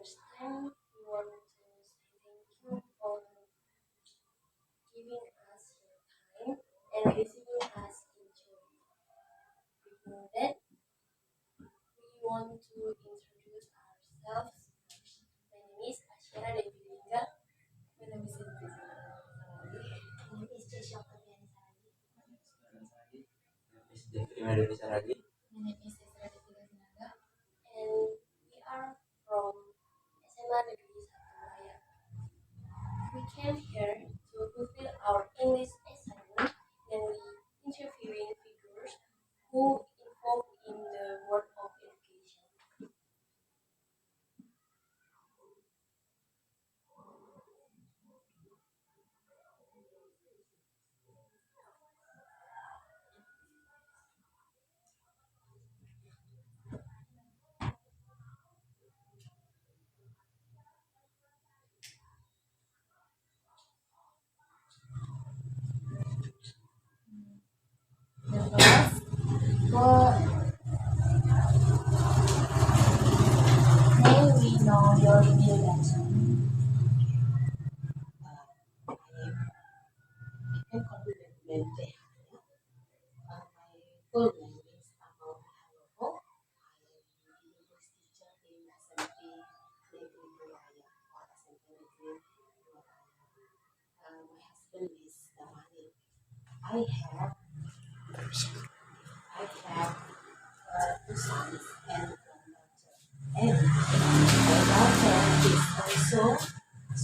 first time, we want to say thank you for giving us your time and listening us into it. Before that, we want to introduce ourselves first. My name is Asyara Devilinga. My name is Jesha Oktaviani Saragi. My name is Saragi. My name is Cesar Devila Sinaga. And we are from SMA Negeri 1 Raya. We came here to fulfill our English assignment, namely interviewing figures who involved in the world of education. Nevertheless, what may we know your introduction? I can compliment Mente. My full name is Amal Haloho. I am the English teacher in SMP Negeri Duraya or SMP Negeri Duraya. My husband is Damani. I have I have two sons and one daughter. And my daughter is also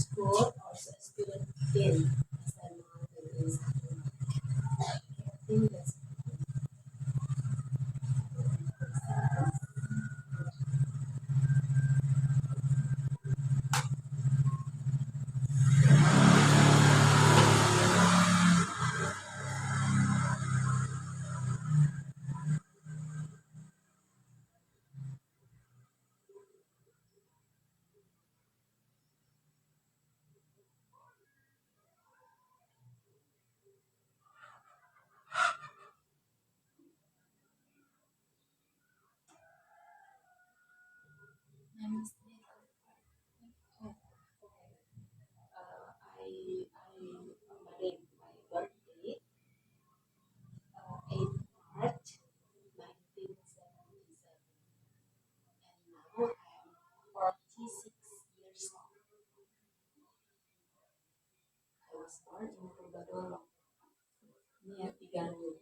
also a student in SMA Negeri 1. I think that's I'm oh, okay. I married my birthday 8 March 1977, and now I'm 46 years old. I was born in Purbalingga near Tigalu.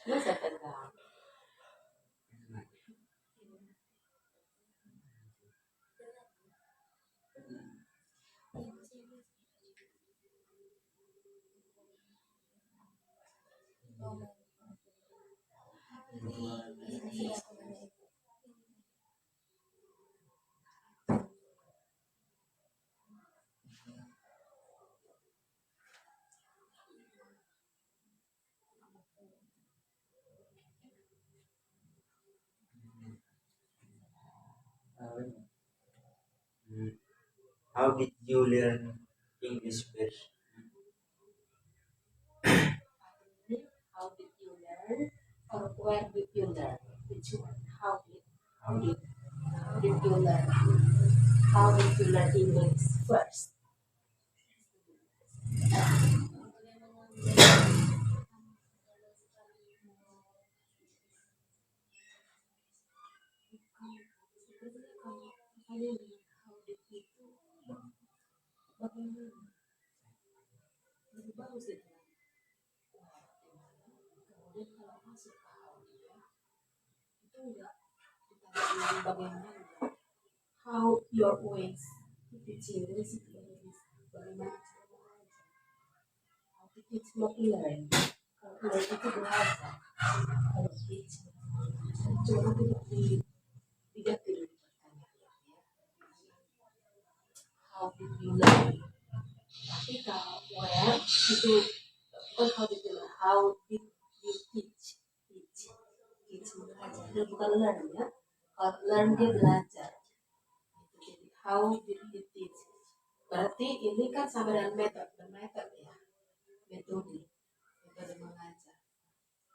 Nusa Tenggara. How did you learn English first? How did you learn, or where did you learn? Which one? How did you learn? How did you learn English first? Bagaimana? Baru sih. Kemudian kalau masuk ke audio itu enggak ditanya bagaimana, how your ways to teaching recipe English, bagaimana cara mengajar, how to teach learn. Kalau learn itu bahasa, kalau teach cuma tidak perlu dipertanyakan ya. How did you learn? Tapi kalau where itu bukan how did you learn, how did you teach mengajar. bukan learn ya. Kalau learn dia belajar. Jadi how did he teach? Berarti ini kan sama dengan method ya, metode mengajar.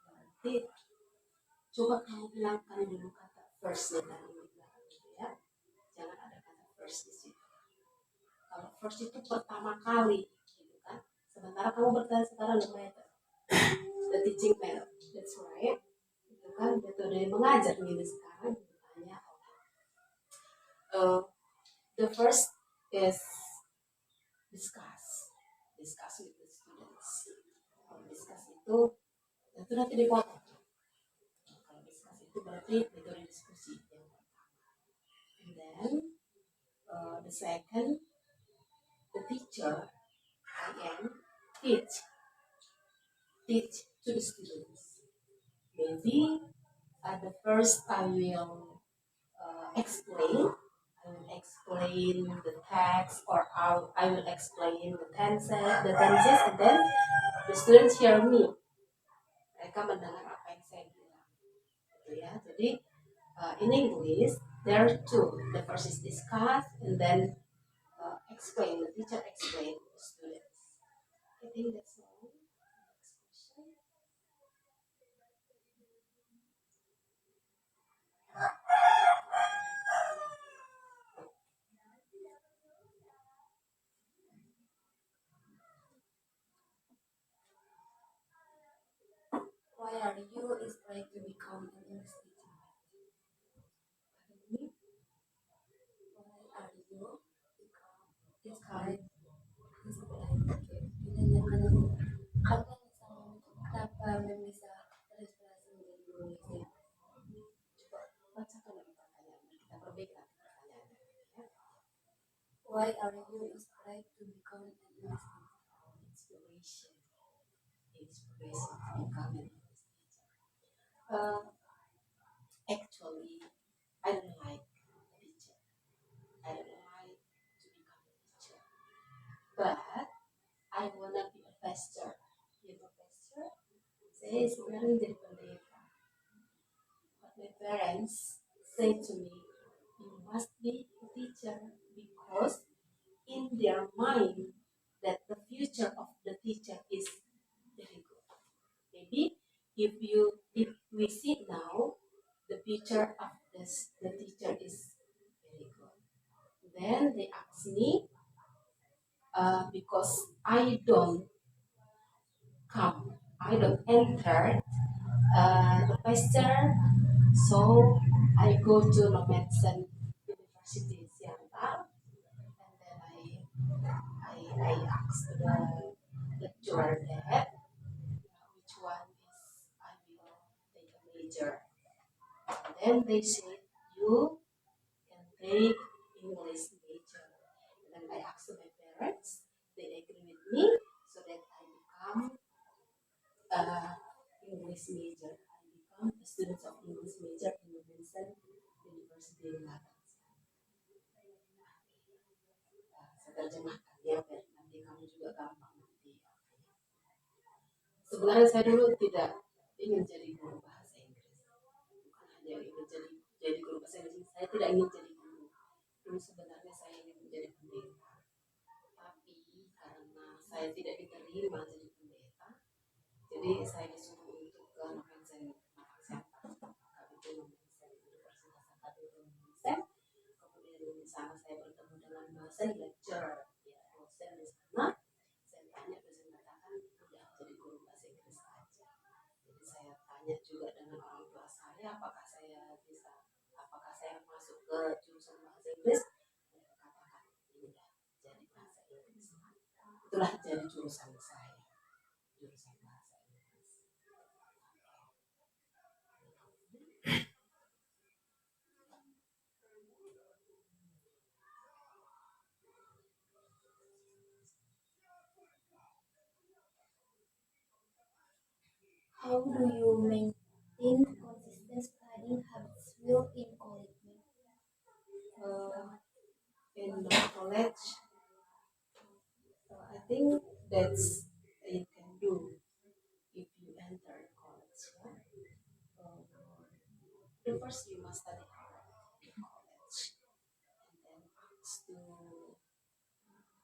Berarti coba kamu hilangkan dulu kata first tadi ya. Jangan ada kata first di situ. Kalau first itu pertama kali, gitu kan. Sementara kamu bertanya sekarang the method, the teaching method. That's right. Itu kan metode mengajar ini sekarang bertanya. The first is discuss with the students. Kalau discuss itu nanti dipotong. Kalau discuss itu berarti metode diskusi yang pertama. And then the second, the teacher, again, teach to the students. Maybe at the first I will explain. I will explain the text, or I will explain the tenses, and then the students hear me. Mereka mendengar apa yang saya bilang. Gitu ya. Jadi in English there are two. The first is discuss, and then explain. The teacher explain to the students. I think that's all. Next question. Why are you inspired to become an English teacher? Why are you inspired? Apa kenapa bisa terinspirasi menjadi guru Indonesia? Coba bacakan lagi pertanyaannya. Kita perbaiki pertanyaannya. Why are you inspired to become an English teacher? Inspiration to become an English teacher. Actually, I don't like teacher. I don't like to become a teacher. But I wanna be a pastor. You know pastor? Saya sebenarnya jadi pendeta. But my parents say to me, you must be a teacher because in their mind that the future of the teacher is very good. Maybe if we see now the future of the teacher is very good. Then they ask me because I don't enter the pastor, so I go to Nomadsen University in Seattle, and then I ask the lecturer there which one is I will take a major. And then they said you can take English major. And then I asked my parents, they agree with me, so that I become English major. I become a student of English major in the Vincent University in London. Saya terjemahkan ya, biar nanti kamu juga gampang nanti. Sebenarnya saya dulu tidak ingin jadi guru bahasa Inggris. Bukan hanya ingin jadi guru bahasa Inggris, saya tidak ingin jadi guru. Dulu sebenarnya saya ingin menjadi pendeta. Tapi karena saya tidak diterima jadi pendeta, jadi saya disuruh untuk ke Nomensen Center, KBP Nomensen, Universitas Akademi Nomensen. Kemudian di sana saya bertemu dengan dosen lecturer, ya, dosen di sana. Saya tanya, dosen mengatakan udah jadi guru bahasa Inggris aja. Jadi saya tanya juga dengan orang tua saya, apakah saya masuk ke jurusan bahasa Inggris. Mereka katakan udah jadi bahasa Inggris. Itulah jadi jurusan saya, jurusan bahasa Inggris. How do you maintain consistent studying habits while in college? In the college, I think that's you can do if you enter college. Yeah? the first you must study hard in college, and then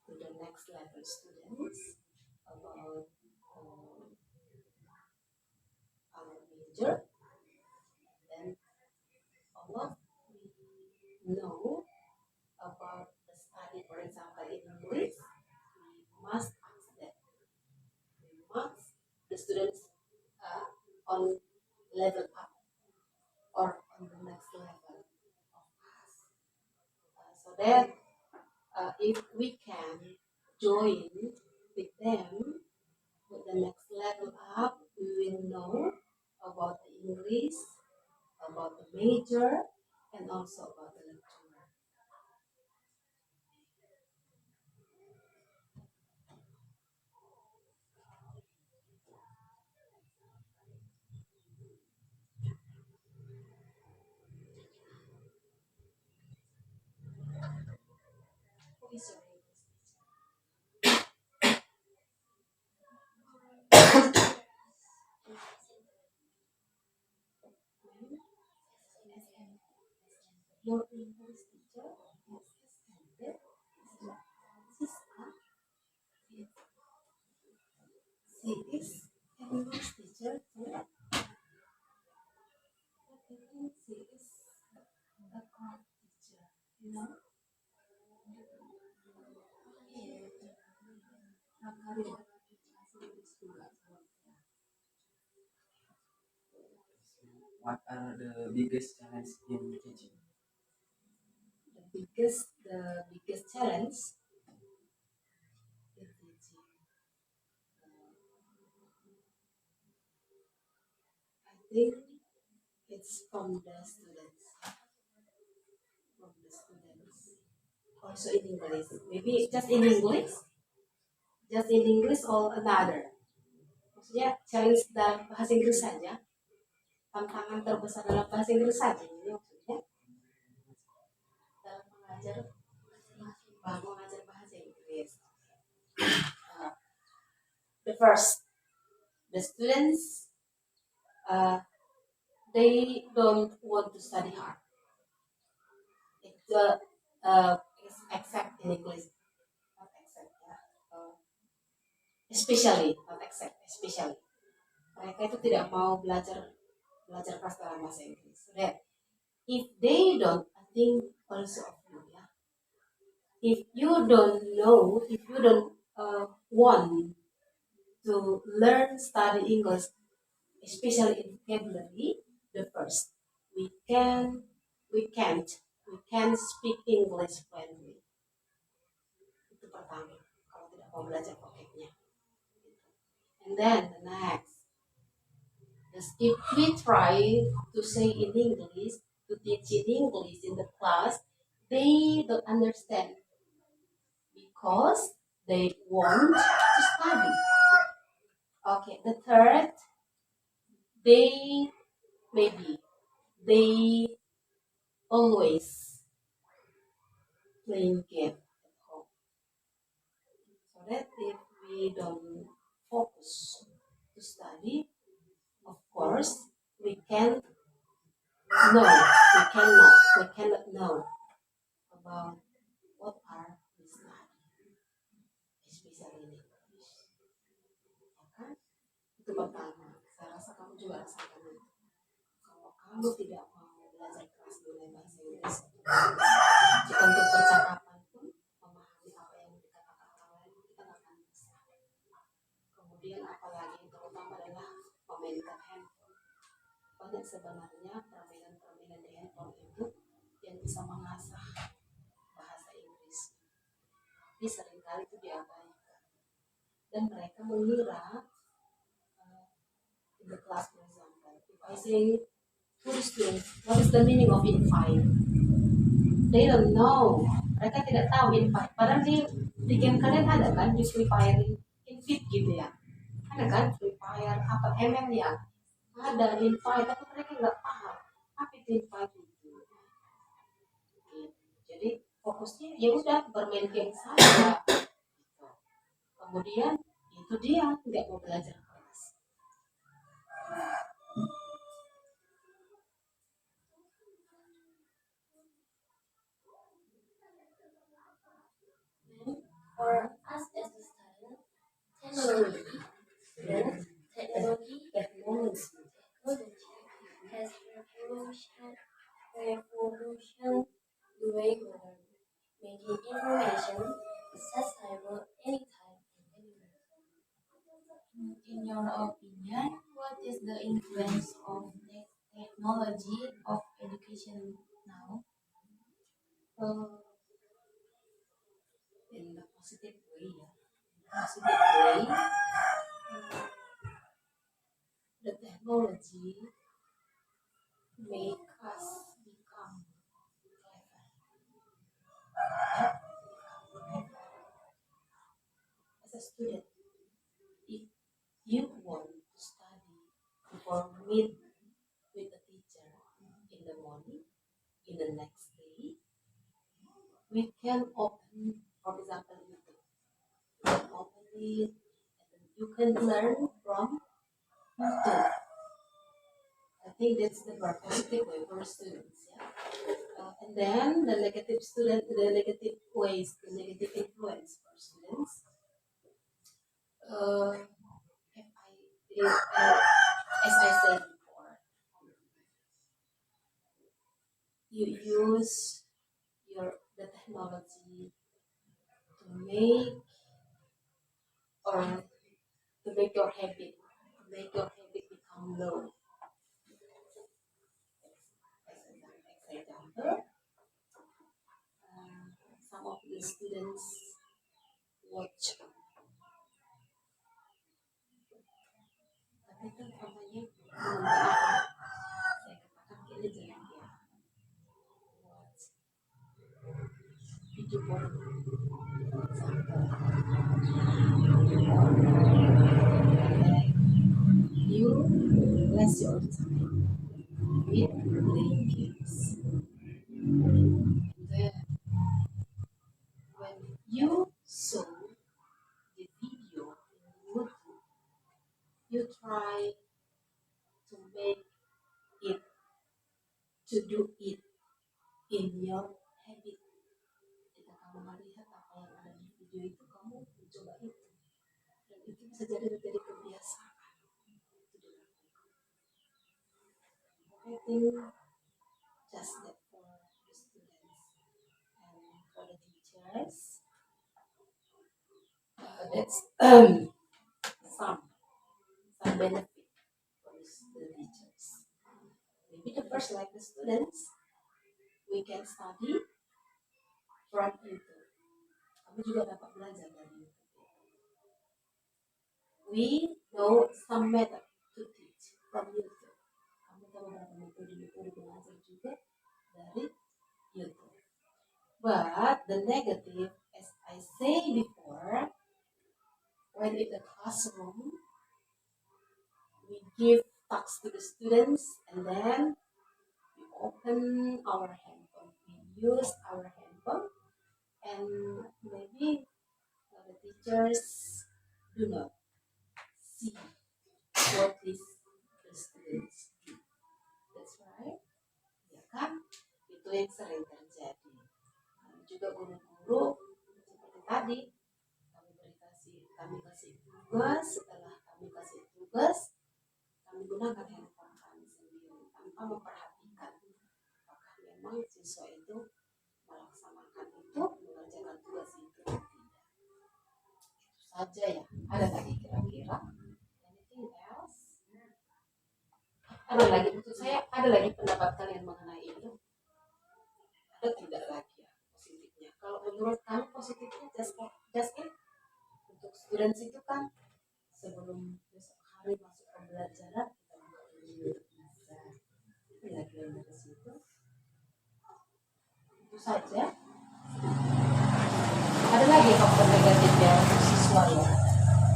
to the next level students about our major. Then all of we know about the study, for example, in English, we must ask them. We must the students on level up or on the next level of us, so that if we can join with them with the next level up, we will know about the English, about the major, and also about the lecturer. Who is your your English teacher? Yes, Siska. She is English teacher too. I think she is a art teacher. You know? What are the biggest challenges in teaching? The biggest challenge in teaching. I think it's from the students. From the students. Also in English. Maybe just in English? Just in English or another? Maksudnya challenge dalam bahasa Inggris saja? Tantangan terbesar dalam bahasa Inggris saja? Ini maksudnya dalam mengajar bahasa Inggris. The first, the students, they don't want to study hard. It's except in English, not except, especially, not except, especially. Mereka itu tidak mau belajar keras dalam bahasa Inggris. So that if they don't, I think also of you, yeah. If you don't know, if you don't want to learn study English, especially in vocabulary, the first we can't speak English fluently. Itu pertama, kalau tidak mau belajar vocabnya. And then the next, if we try to say in English, to teach in English in the class, they don't understand because they want to study. Okay, the third, they they always playing game at home. So that if we don't focus to study, of course, we cannot know about what are we study, especially in English. Ya kan? Itu pertama. Saya rasa kamu juga rasakan itu. Kalau kamu tidak mau belajar keras mengenai bahasa Inggris, untuk percakapan pun memahami apa yang dikatakan orang lain, kita nggak akan bisa. Kemudian apalagi yang terutama adalah memainkan handphone. Banyak sebenarnya permainan-permainan di handphone itu yang bisa mengasah bahasa Inggris, tapi seringkali itu diabaikan dan mereka mengira in the class, for example, if I say to the students, what is the meaning of invite? They don't know. Mereka tidak tahu invite. Padahal di game kalian ada kan di Free Fire invite gitu ya. Ada kan Free Fire apa MM ya? Ada invite tapi mereka nggak paham apa itu invite itu. Jadi fokusnya ya udah bermain game saja. Kemudian itu dia nggak mau belajar keras. has revolution the way we learn, making information accessible anytime and anywhere. In your opinion, what is the influence of technology of education now? Uh, in a positive way, yeah. Positive way, the technology make us become clever. As a student, if you want to study or meet with a teacher in the morning, in the next day, we can open, for example, YouTube. You can open it, and you can learn from YouTube. I think that's the more positive way for students. Yeah. And then the negative ways, the negative influence for students. Uh, as I said before, you use the technology to or make your habit become low. As example, some of the students watch. Tapi itu namanya saya katakan kini jangan ya watch video porno. You waste your time with playing games. Then when you saw the video in YouTube, you try to make it to do it in your habit. Ketika kamu melihat apa yang ada di video itu, kamu mencoba itu, dan itu bisa jadi kebiasaan. I think just that for the students and for the teachers, that's some benefit for the teachers. Maybe the first, like the students, we can study from YouTube. Kamu juga dapat belajar dari YouTube. We know some method to teach from YouTube. Kamu tahu beberapa metode belajar juga dari YouTube. But the negative, as I say before, when in the classroom, we give tasks to the students and then we open our handphone. We use our handphone, and maybe the teachers do not see what is the students do. That's right. Ya kan? Itu yang sering terjadi. Juga guru-guru seperti tadi, kami kasih tugas, setelah kami kasih tugas, kami gunakan handphone kami sendiri tanpa memperhatikan apakah memang siswa itu melaksanakan itu, mengerjakan tugas itu atau tidak. Itu saja ya. Ada lagi kira-kira? Anything else? Ada lagi, maksud saya ada lagi pendapat kalian mengenai itu? Ada tidak lagi ya positifnya? Kalau menurut kamu positifnya just it untuk students itu kan sebelum besok hari masuk pembelajaran kita buka dulu belajar. Itu lagi yang dari situ. Itu saja. Ada lagi faktor negatifnya untuk siswa ya.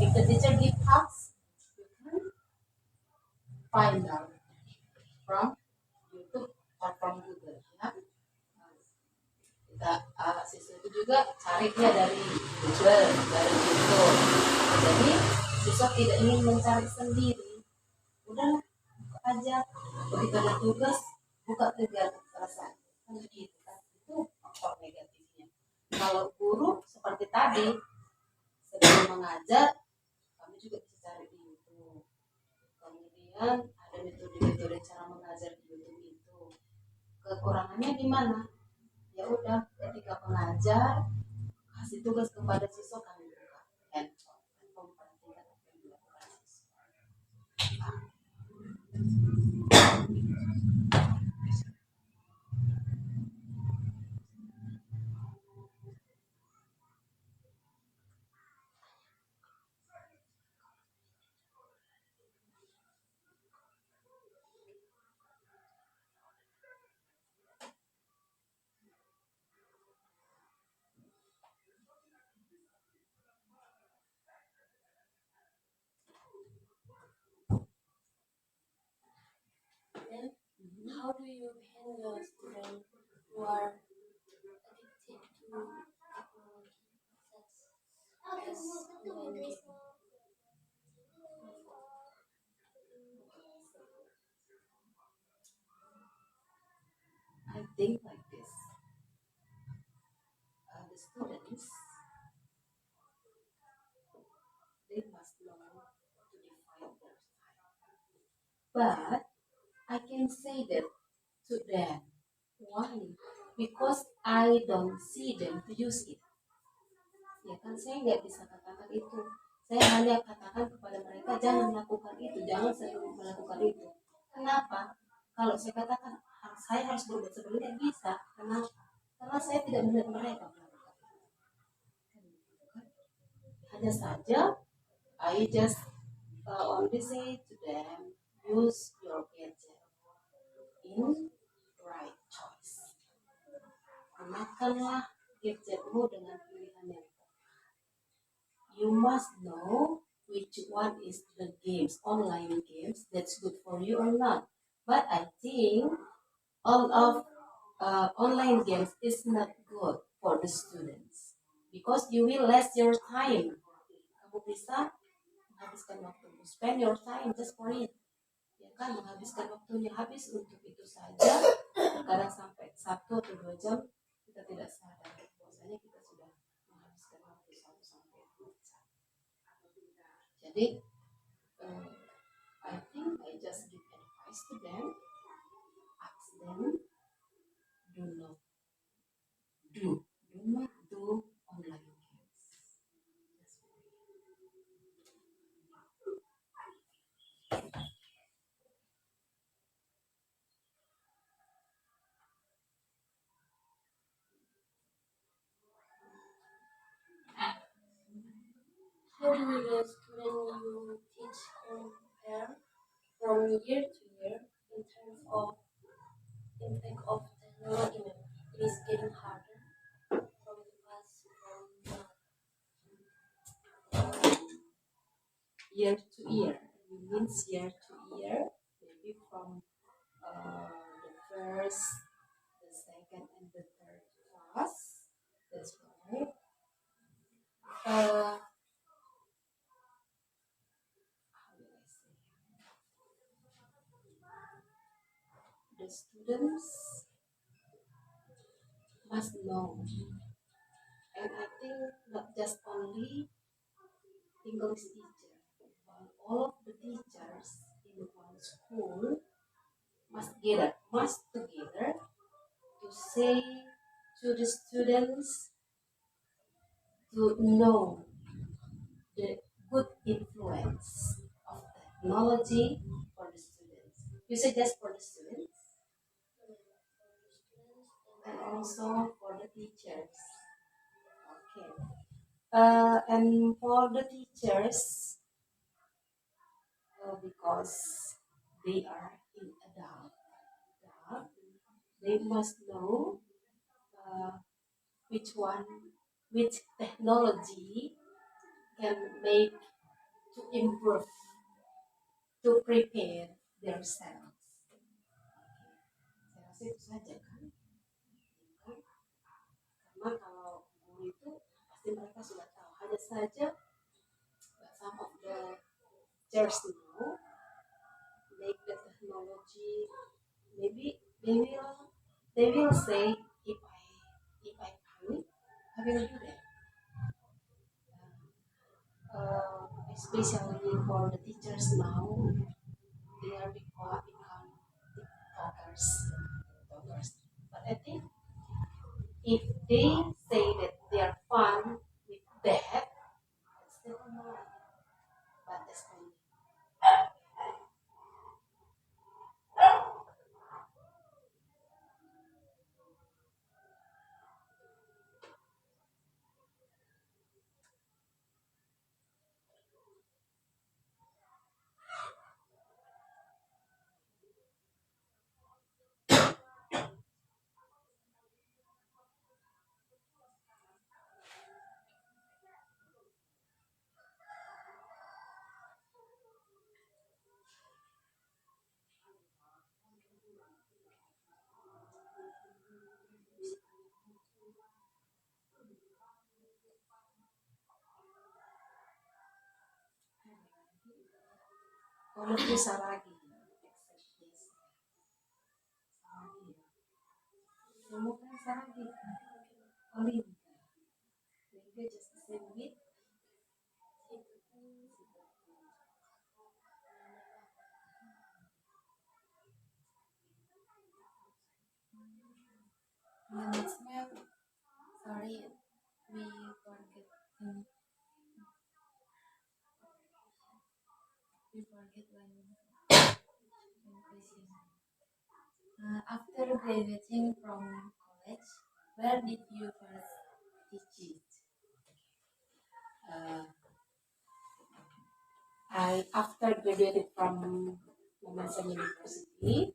If the teacher give tasks, you can find out from YouTube or from Google ya. Kita siswa itu juga cari dia dari Google, dari YouTube. Jadi siswa tidak ingin mencari sendiri. Udah buka aja. Begitu ada tugas, buka kegiatan selesai. Kan begitu kan. Itu faktor negatifnya. Kalau guru seperti tadi sebelum mengajar, kami juga bisa cari di YouTube. Kemudian ada ada metode-metode cara mengajar di YouTube itu. Kekurangannya di mana? Ya udah, ketika pengajar kasih tugas kepada siswa, kami buka handphone memperhatikan apa yang dilakukan siswa. Then, how do you handle students who are addicted to technology, such as online gaming? I think like this. The students, they must know to define their time. But I can say that to them. Why? Because I don't see them to use it. Ya kan, saya nggak bisa katakan itu. Saya hanya katakan kepada mereka jangan melakukan itu, jangan sering melakukan itu. Kenapa? Kalau saya katakan saya harus berbuat sebenarnya bisa. Kenapa? Karena saya tidak melihat mereka melakukan itu. Hanya saja I just only say to them, use your gadget in right choice. Gunakanlah gadgetmu dengan pilihan yang tepat. You must know which one is the games, online games, that's good for you or not. But I think all of online games is not good for the students because you will lose your time. Kamu bisa menghabiskan waktu, spend your time just for it. Ya kan, menghabiskan waktunya habis untuk itu saja. Kadang sampai 1 atau 2 jam kita tidak sadar bahwasanya kita sudah menghabiskan waktu 1 sampai 2 jam. Jadi I think I just give advice to them, ask them, do not do online games. How do you guys, when you teach compare from year to year in terms of impact of technology? It is getting harder from the past, from year to year. It means year to year, maybe from the first, the second, and the third class. That's right. How do I say? The students must know, and I think not just only English teacher, but all of the teachers in one school must together to say to the students to know the good influence of technology for the students. You say just for the students, and also for the teachers. Okay. And for the teachers, because they are in adult, they must know which technology can make to improve, to prepare themselves. Saya rasa itu saja kan. Karena kalau guru itu pasti mereka sudah tahu. Hanya saja some of the teachers now make the technology, maybe they will say if I can, I will do that. Especially for the teachers now, they are become TikTokers. TikTokers. But I think if they say that they are fun with that, it's still normal. But that's only. Kalau itu saragi, except this. Saragi. Semua kan saragi. Olive. Maybe just the same with. Next map, sorry, we forget. We forget one question. After graduating from college, where did you first teach it? Uh, I after graduated from Momensen University,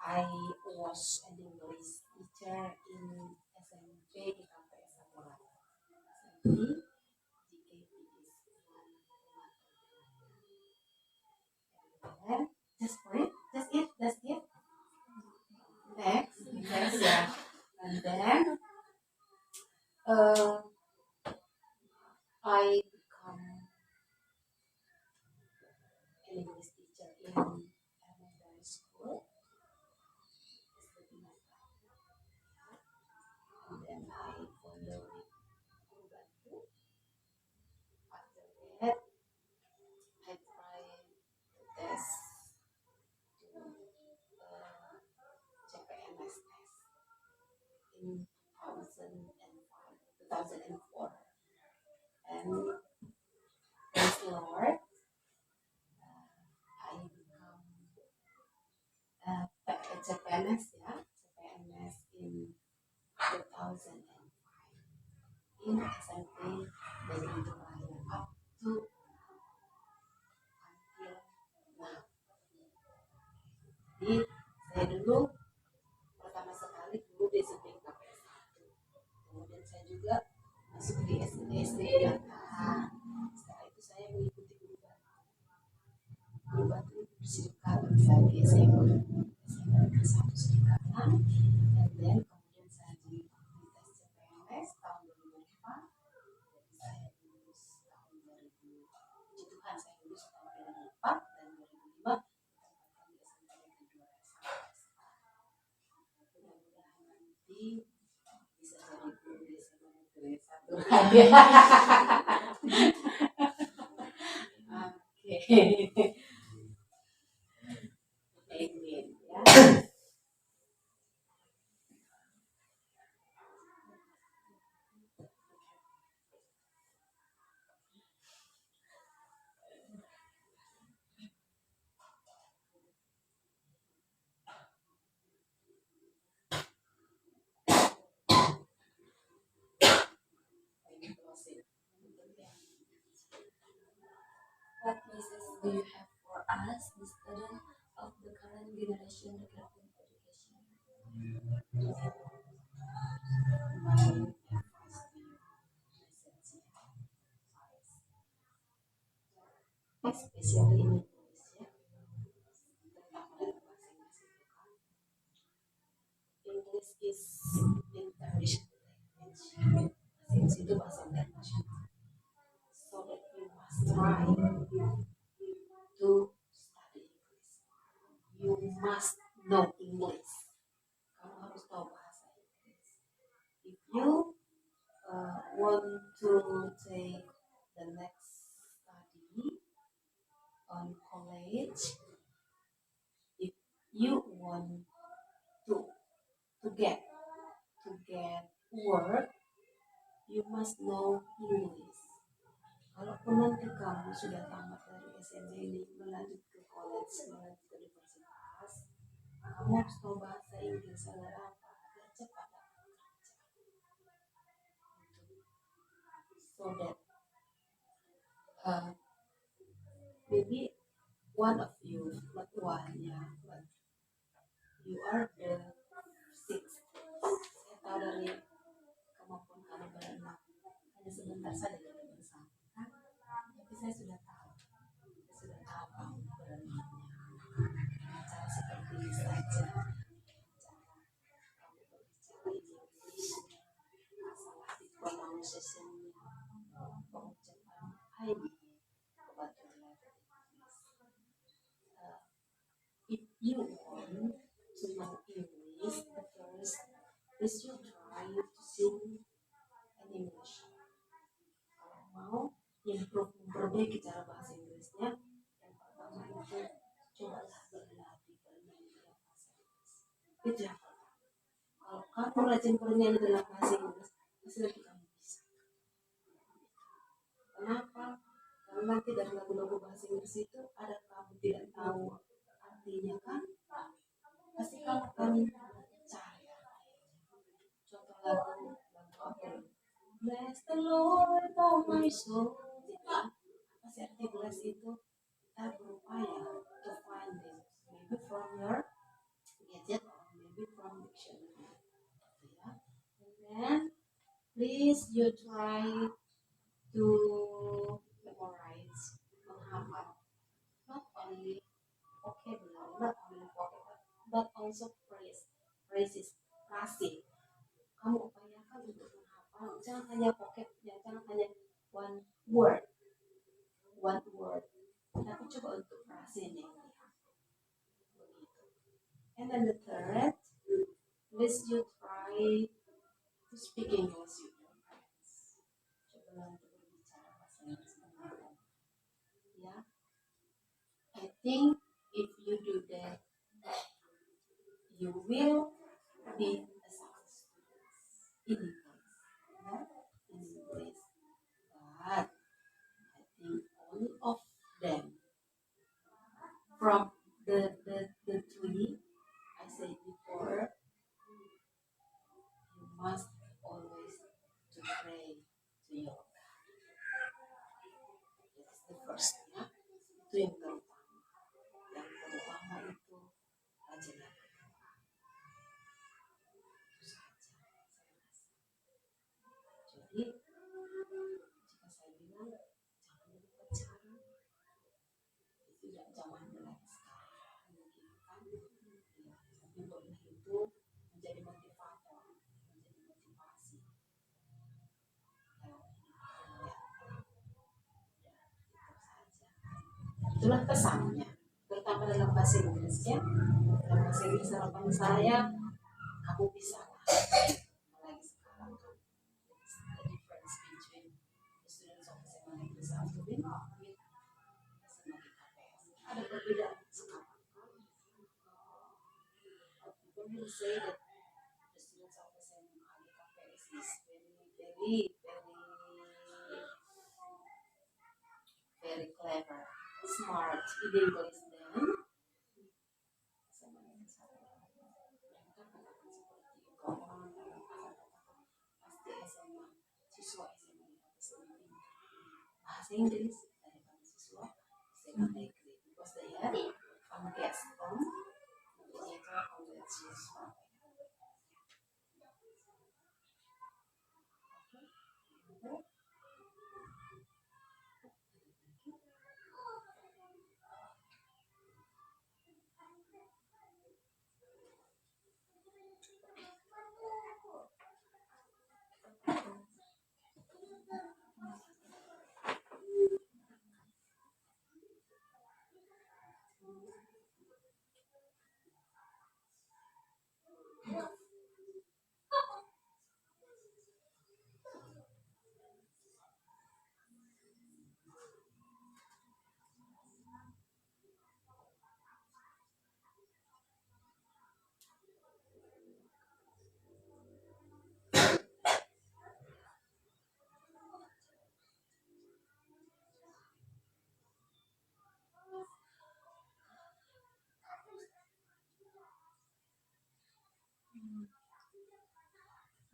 I was an English teacher in SMP di KPS Sampurna. SMP, GKP is one. Just wait, just it, that's it. Next, yeah. And then I become an English teacher in elementary school. And then I follow with Kubantu. After that, I try to test to CPNS in 2005, 2004. And thanks Lord, I become CPNS, yeah, CPNS in 2005 in SMP Negeri Raya up to until now. Jadi saya dulu pertama sekali dulu di SMP KPS 1. Kemudian saya juga masuk di SD Yata. Setelah itu saya mengikuti guru baru serikatan saya di SMA Negeri 1 Serikatan. Dan kemudian saya di tes CPNS tahun 2005. Jadi saya lulus tahun 2000. Puji Tuhan saya lulus tahun 2004 dan 2005 ditempatkan di SMP Negeri 2 mudah-mudahan nanti bisa jadi guru di SMA Negeri 1 lagi. Oke. Amin ya. What message do you have for us, the student of the current generation regarding education? My advice to you, especially in Indonesia, terutama dalam bahasa Inggris itu kan, English is international language. Bahasa Inggris itu bahasa internasional. So that you must try to study English. You must know English. Kamu harus tahu bahasa Inggris. If you want to take the next study on college, you want to to get work, you must know English. Kalaupun nanti kamu sudah tamat dari SMA ini, melanjut ke college, melanjut ke universitas, kamu harus tahu bahasa Inggris agar apa? Agar cepat dapat kerja. So that maybe one of you, not one, yeah, but you are the sixth. Saya tahu dari kemampuan kamu berenang, hanya sebentar saja kita bersama, kan? Tapi saya sudah tahu kamu berenangnya. Cara seperti ini saja, cara kamu berbicara Inggris, masalah di pronunciation-nya, pengucapan I about your level English. If you want to know English, first is you try to sing in English. Kalau mau memperbaiki cara bahasa Inggrisnya, yang pertama itu cobalah berlatih bernyanyi dalam bahasa Inggris. Itu yang pertama. Kalau kamu rajin bernyanyi dalam bahasa Inggris, pasti nanti kamu bisa. Kenapa? Karena nanti dari lagu-lagu bahasa Inggris itu ada kamu tidak tahu artinya kan? Pasti kamu akan cari. Contoh lagu apa? Bless the Lord, oh my soul. Jadi apa sih arti bless itu? Kita berupaya to find it, maybe from your gadget or maybe from dictionary. Ya. And then please you try to memorize, menghafal, not only vocabulary, but also phrases, frase. Kamu upayakan untuk menghafal, jangan hanya jangan hanya one word, tapi coba untuk frasenya dihafal. Begitu. And then the third, please you try to speak English with your friends. Coba untuk berbicara bahasa Inggris dengan teman. Ya, I think if you do that, you will be a success in English. But I think all of them, from the three I said before, you must always to pray to your God. That's the first, ya. Itu yang terutama. Yang terutama itu rajinlah berdoa. Itu saja saya rasa. Jadi jika saya bilang jangan lupa cara, tidak zaman lagi sekarang mungkin kan, ya, tapi boleh itu menjadi motivator, menjadi motivasi. Itulah pesannya, terutama dalam bahasa Inggris ya. Dalam bahasa Inggris harapan saya kamu bisa lah. Apalagi sekarang kan, the difference between the students of SMA Negeri 1 with SMA di KPS. Ada perbedaan sekarang kan. People will say that the students of SMA di KPS is very clever, smart in English then sama yang satu mereka katakan seperti itu. Orang pasti SMA, siswa SMA di atas lebih pintar bahasa Inggris daripada siswa SMA negeri, because they have guest from digital colleges.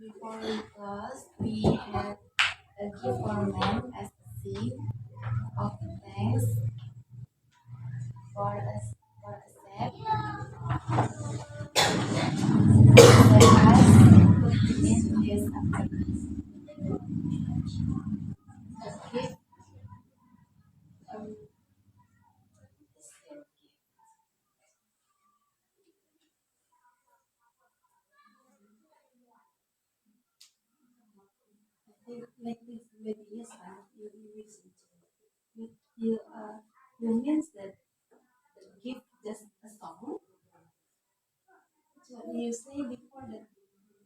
before we close, we have a gift for ma'am as a sign of thanks for us for a step that has put in his application. The gift is their gift. I think like this maybe yes, you listen to you means that the gift just a song. So you say before that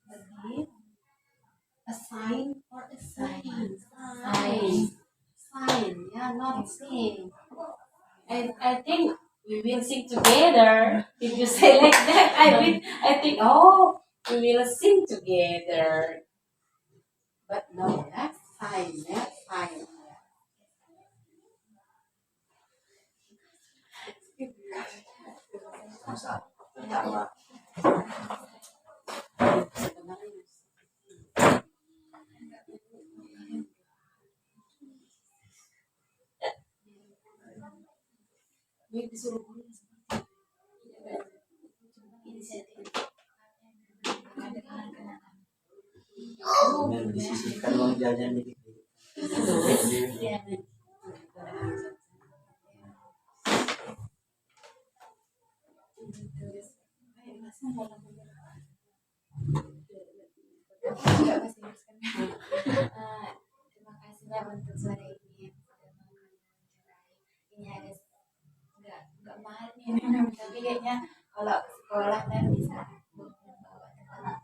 the gift a sign or a sign sign yeah not sing. I think we will sing together. If you say like that, I think oh we will sing together. But no, that's sign, that's sign. Masa pertama Ini disuruh nulis. Inisiatif. dan disisihkan uang jajan dikit. Iya. Terima kasih lah untuk sore ini yang sudah mau kami ini ada nggak mahal nih tapi kayaknya kalau ke sekolah kan bisa membawa teman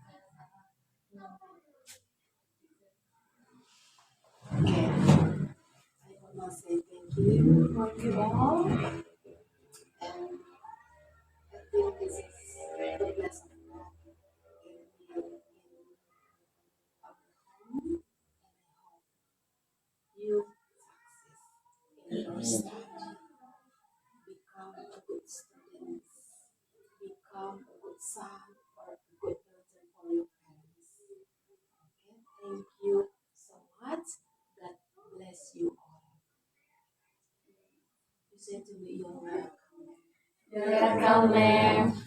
okay. I want to say thank you for you all and I think this is the blessing of God in you in our home and I hope you success in your study become a good student become a good son or a good daughter for your parents. Okay, thank you so much. God bless you all. You say to me, you're welcome. You're welcome, ma'am.